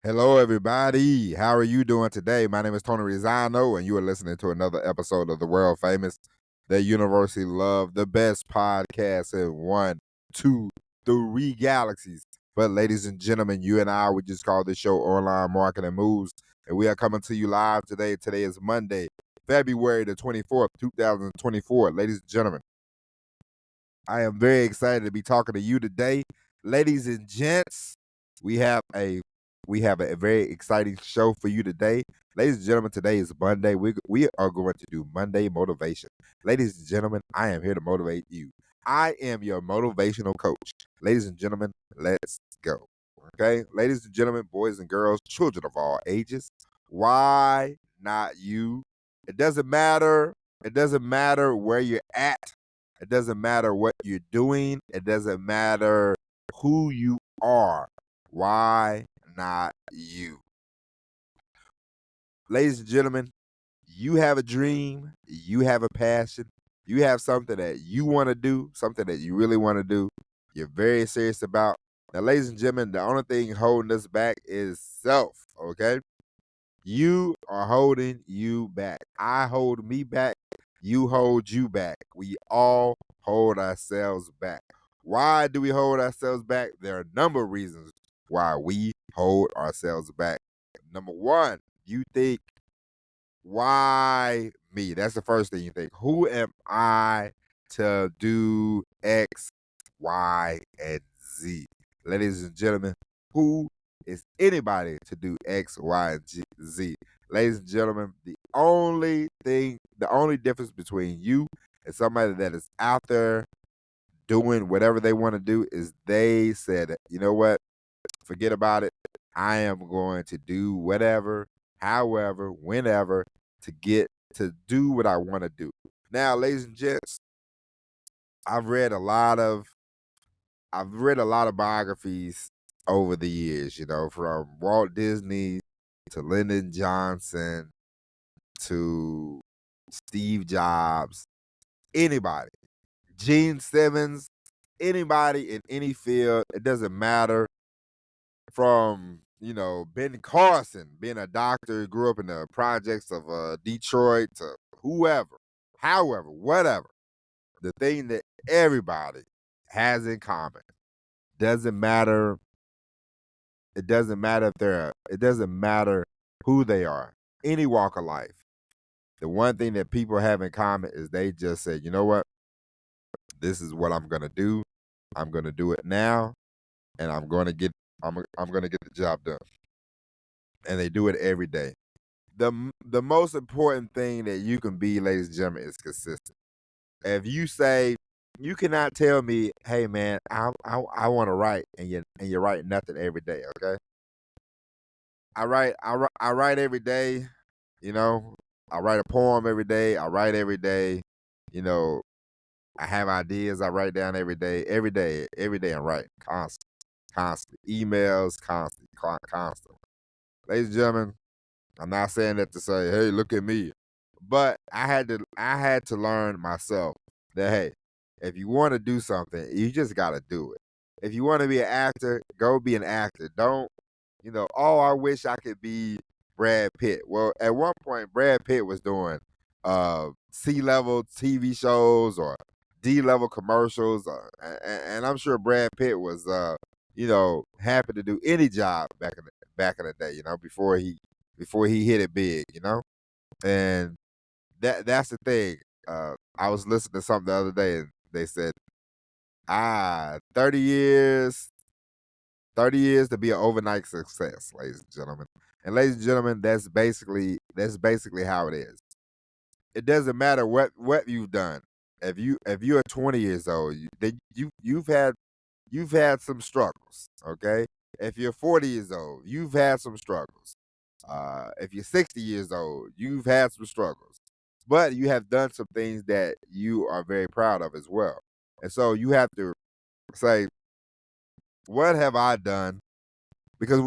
Hello, everybody. How are you doing today? My name is Tony Rizzano, and you are listening to another episode of the world famous, the University Love, the best podcast in 1, 2, 3 galaxies. But, ladies and gentlemen, you and I, we just call this show Online Marketing Moves, and we are coming to you live today. Today is Monday, February the 24th, 2024. Ladies and gentlemen, I am very excited to be talking to you today. Ladies and gents, we have a very exciting show for you today. Ladies and gentlemen, today is Monday. We are going to do Monday motivation. Ladies and gentlemen, I am here to motivate you. I am your motivational coach. Ladies and gentlemen, let's go. Okay? Ladies and gentlemen, boys and girls, children of all ages, why not you? It doesn't matter. It doesn't matter where you're at. It doesn't matter what you're doing. It doesn't matter who you are. Why not you? Ladies and gentlemen, you have a dream, you have a passion, you have something that you want to do, something that you really want to do, you're very serious about. Now, ladies and gentlemen, the only thing holding us back is self, okay? You are holding you back. I hold me back. You hold you back. We all hold ourselves back. Why do we hold ourselves back? There are a number of reasons why we hold ourselves back. Number one, you think, why me? That's the first thing you think. Who am I to do X, Y, and Z? Ladies and gentlemen, who is anybody to do X, Y, and Z? Ladies and gentlemen, the only difference between you and somebody that is out there doing whatever they want to do is they said, you know what? Forget about it. I am going to do whatever, however, whenever to get to do what I want to do. Now, ladies and gents, I've read a lot of biographies over the years, from Walt Disney to Lyndon Johnson to Steve Jobs, anybody, Gene Simmons, anybody in any field, it doesn't matter, from Ben Carson, being a doctor, grew up in the projects of Detroit, to whoever, however, whatever. The thing that everybody has in common doesn't matter. It doesn't matter it doesn't matter who they are, any walk of life. The one thing that people have in common is they just say, you know what? This is what I'm gonna do. I'm gonna do it now, and I'm gonna get the job done. And they do it every day. The most important thing that you can be, ladies and gentlemen, is consistent. If you say, you cannot tell me, hey man, I want to write, and you write nothing every day, okay? I write every day, you know. I write a poem every day. I write every day, you know. I have ideas. I write down every day, every day, every day. I write constant emails, constant. Ladies and gentlemen, I'm not saying that to say, hey, look at me. But I had to learn myself that, hey, if you want to do something, you just gotta do it. If you want to be an actor, go be an actor. Don't, oh, I wish I could be Brad Pitt. Well, at one point Brad Pitt was doing C-level TV shows or D-level commercials, and I'm sure Brad Pitt was happy to do any job back in the day, before he hit it big, and that's the thing. I was listening to something the other day, and they said, 30 years to be an overnight success, ladies and gentlemen. And ladies and gentlemen, that's basically how it is. It doesn't matter what you've done. If you're 20 years old, you've had some struggles, okay? If you're 40 years old, you've had some struggles. If you're 60 years old, you've had some struggles, but you have done some things that you are very proud of as well. And so you have to say, what have I done? Because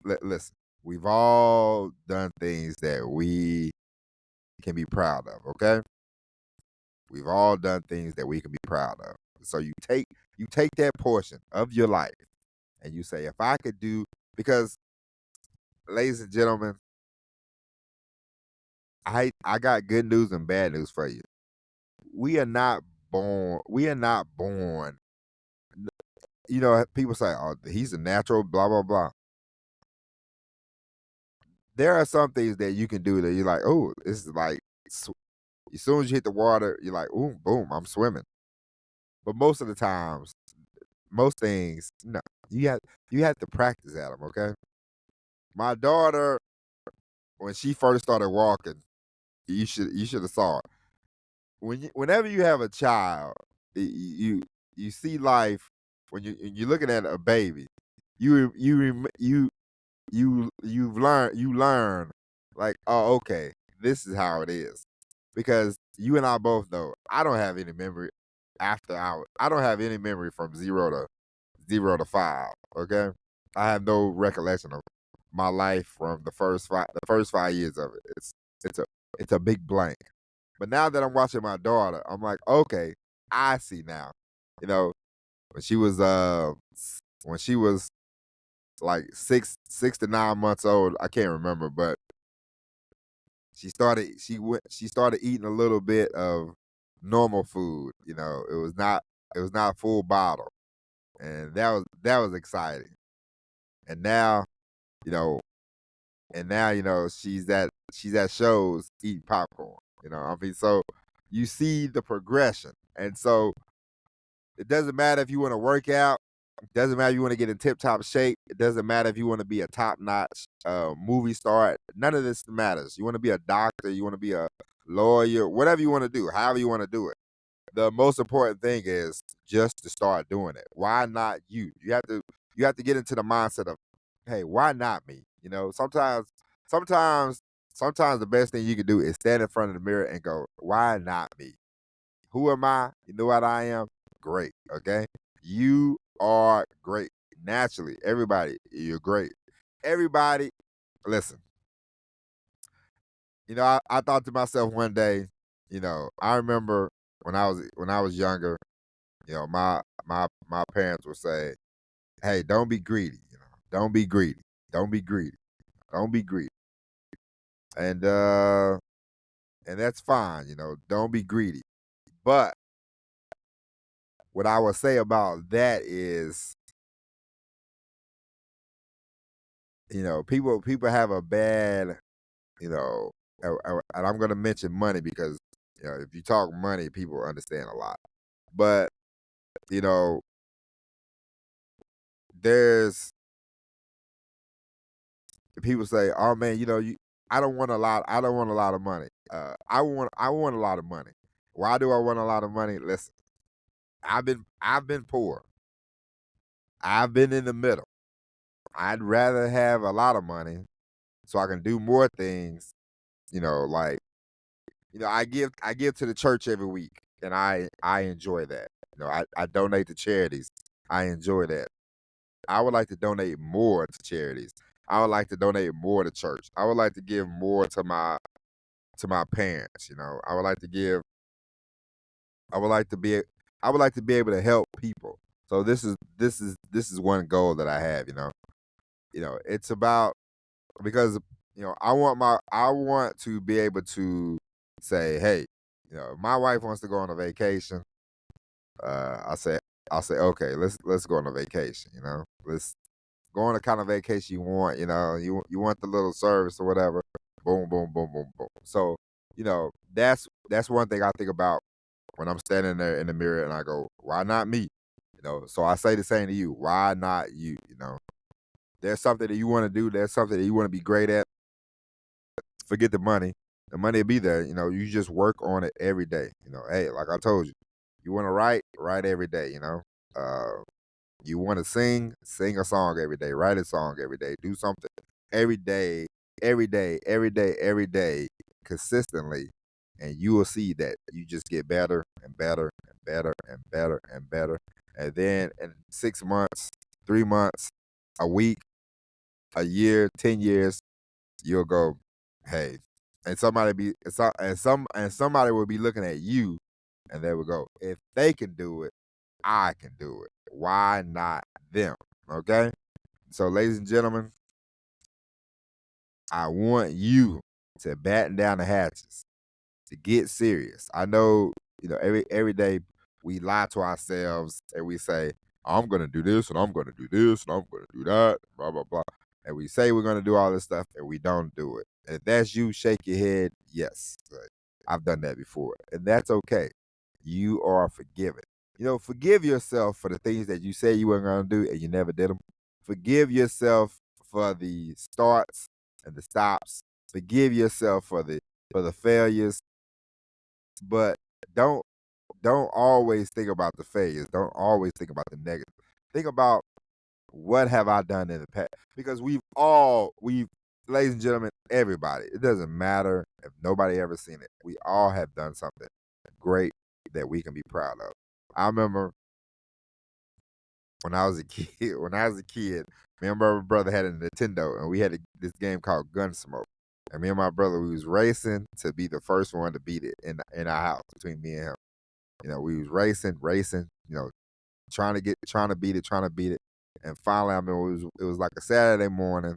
listen, we've all done things that we can be proud of, okay? We've all done things that we can be proud of. So you take that portion of your life and you say, if I could do, because ladies and gentlemen, I got good news and bad news for you. We are not born. We are not born. You know, people say, "Oh, he's a natural." Blah blah blah. There are some things that you can do that you're like, "Oh, this is like." As soon as you hit the water, you're like, "Ooh, boom, I'm swimming." But most of the times, most things, no, you have you have to practice at them. Okay. My daughter, when she first started walking, you should have saw it. Whenever you have a child, you see life when you're looking at a baby. You learn like, oh, okay, this is how it is, because you and I both know I don't have any memory I don't have any memory from 0 to 5. Okay, I have no recollection of my life from the first 5 years of it. It's a it's a big blank. But now that I'm watching my daughter, I'm like, okay, I see now. You know, when she was when she was like 6 to 9 months old, I can't remember, but she started eating a little bit of normal food. You know, it was not full bottle, and that was exciting. And now, you know, she's at shows eating popcorn. You know, I mean, so you see the progression, and so it doesn't matter if you want to work out. It doesn't matter if you want to get in tip top shape. It doesn't matter if you want to be a top notch movie star. None of this matters. You want to be a doctor. You want to be a lawyer. Whatever you want to do, however you want to do it. The most important thing is just to start doing it. Why not you? You have to get into the mindset of, hey, why not me? You know, sometimes, sometimes the best thing you can do is stand in front of the mirror and go, why not me? Who am I? You know what I am? Great. Okay. You are great. Naturally, everybody, you're great. Everybody, listen, I thought to myself one day, I remember when I was younger, my parents would say, hey, don't be greedy, don't be greedy, don't be greedy, don't be greedy. And that's fine, don't be greedy. But what I would say about that is, people have a bad, you know, and I'm gonna mention money because if you talk money, people understand a lot. But you know, there's people say, "Oh man, I don't want a lot. I don't want a lot of money. I want a lot of money. Why do I want a lot of money? Listen, I've been poor. I've been in the middle. I'd rather have a lot of money so I can do more things. Like I give to the church every week, and I enjoy that. I donate to charities. I enjoy that. I would like to donate more to charities. I would like to donate more to church. I would like to give more to my parents. I would like to give. I would like to be. I would like to be able to help people. So this is one goal that I have. It's about, because I want to be able to say, hey, my wife wants to go on a vacation. I say okay, let's go on a vacation. Let's go on the kind of vacation you want. You want the little service or whatever. Boom, boom, boom, boom, boom. So that's one thing I think about when I'm standing there in the mirror and I go, why not me? So I say the same to you. Why not you? There's something that you want to do. There's something that you want to be great at. Forget the money. The money will be there. You just work on it every day. Hey, like I told you, you want to write every day. Uh, you want to sing a song every day, write a song every day, do something every day, every day, every day, every day, consistently, and you will see that you just get better and better and better and better and better. And then in 6 months, 3 months, a week, a year, 10 years, you'll go, hey, and somebody will be looking at you, and they will go, if they can do it, I can do it. Why not them? Okay. So, ladies and gentlemen, I want you to batten down the hatches, to get serious. I know, every day we lie to ourselves and we say, I'm gonna do this and I'm gonna do this and I'm gonna do that, blah blah blah. And we say we're gonna do all this stuff and we don't do it. And if that's you, shake your head, yes. Like, I've done that before. And that's okay. You are forgiven. Forgive yourself for the things that you say you weren't gonna do and you never did them. Forgive yourself for the starts and the stops. Forgive yourself for the failures, but don't always think about the failures. Don't always think about the negative. Think about, what have I done in the past? Because ladies and gentlemen, everybody, it doesn't matter if nobody ever seen it. We all have done something great that we can be proud of. I remember when I was a kid, me and my brother had a Nintendo and we had this game called Gunsmoke. And me and my brother, we was racing to be the first one to beat it in our house, between me and him. We was racing, trying to beat it. And finally, I remember it was like a Saturday morning.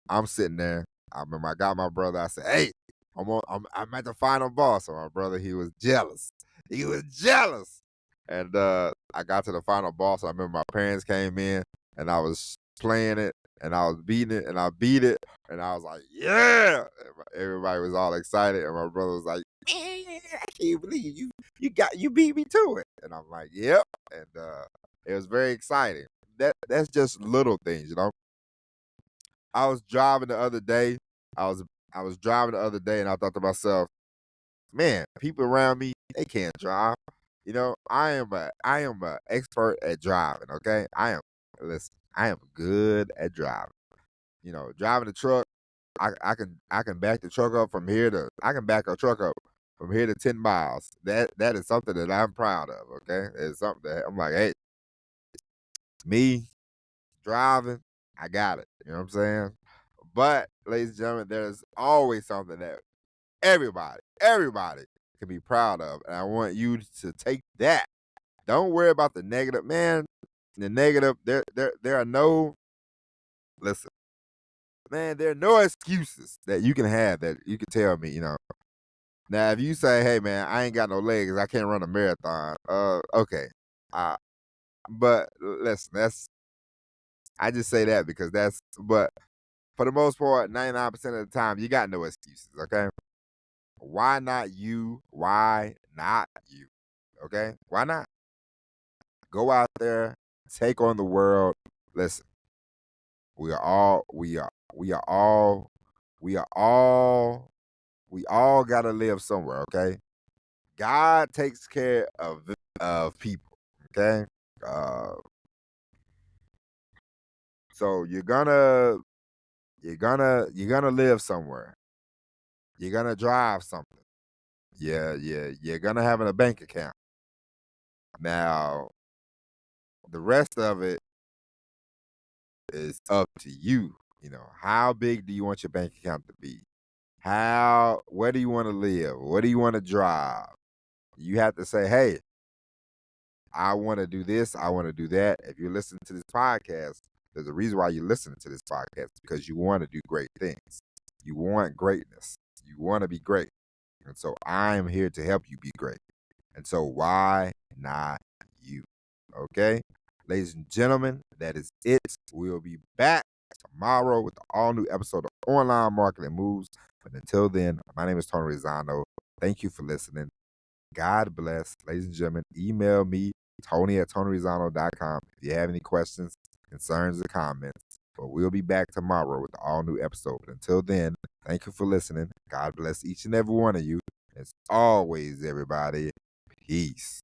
I'm sitting there. I remember I got my brother. I said, "Hey, I'm at the final boss." So my brother, he was jealous. He was jealous. And I got to the final boss. I remember my parents came in and I was playing it and I was beating it and I beat it and I was like, "Yeah!" And everybody was all excited and my brother was like, "Man, I can't believe you beat me to it." And I'm like, "Yep." And it was very exciting. That's just little things. I was driving the other day. I was driving the other day and I thought to myself, man, people around me, they can't drive. I am a expert at driving, okay? I am good at driving. Driving the truck, I can back the truck up from here to I can back a truck up from here to 10 miles. That is something that I'm proud of, okay? It's something that I'm like, hey, me driving, I got it. You know what I'm saying? But, ladies and gentlemen, there's always something that everybody can be proud of. And I want you to take that. Don't worry about the negative. Man, the negative, there are no, listen, man, there are no excuses that you can have that you can tell me. Now, if you say, hey, man, I ain't got no legs, I can't run a marathon, okay. But listen, I just say that because but for the most part, 99% of the time, you got no excuses, okay? Why not you? Why not you? Okay? Why not? Go out there, take on the world. Listen, we are all, we are, we are all, we are all, we all gotta live somewhere, okay? God takes care of people, okay? Uh, so you're gonna live somewhere. You're gonna drive something. Yeah, you're gonna have a bank account. Now, the rest of it is up to you. How big do you want your bank account to be? Where do you want to live? What do you want to drive? You have to say, hey, I want to do this. I want to do that. If you're listening to this podcast, there's a reason why you're listening to this podcast, because you want to do great things. You want greatness. You want to be great. And so I'm here to help you be great. And so why not you? Okay? Ladies and gentlemen, that is it. We'll be back tomorrow with an all new episode of Online Marketing Moves. But until then, my name is Tony Rizzano. Thank you for listening. God bless. Ladies and gentlemen, email me, Tony@TonyRizzano.com, if you have any questions, concerns, or comments. But we'll be back tomorrow with an all new episode. But until then, thank you for listening. God bless each and every one of you. As always, everybody, peace.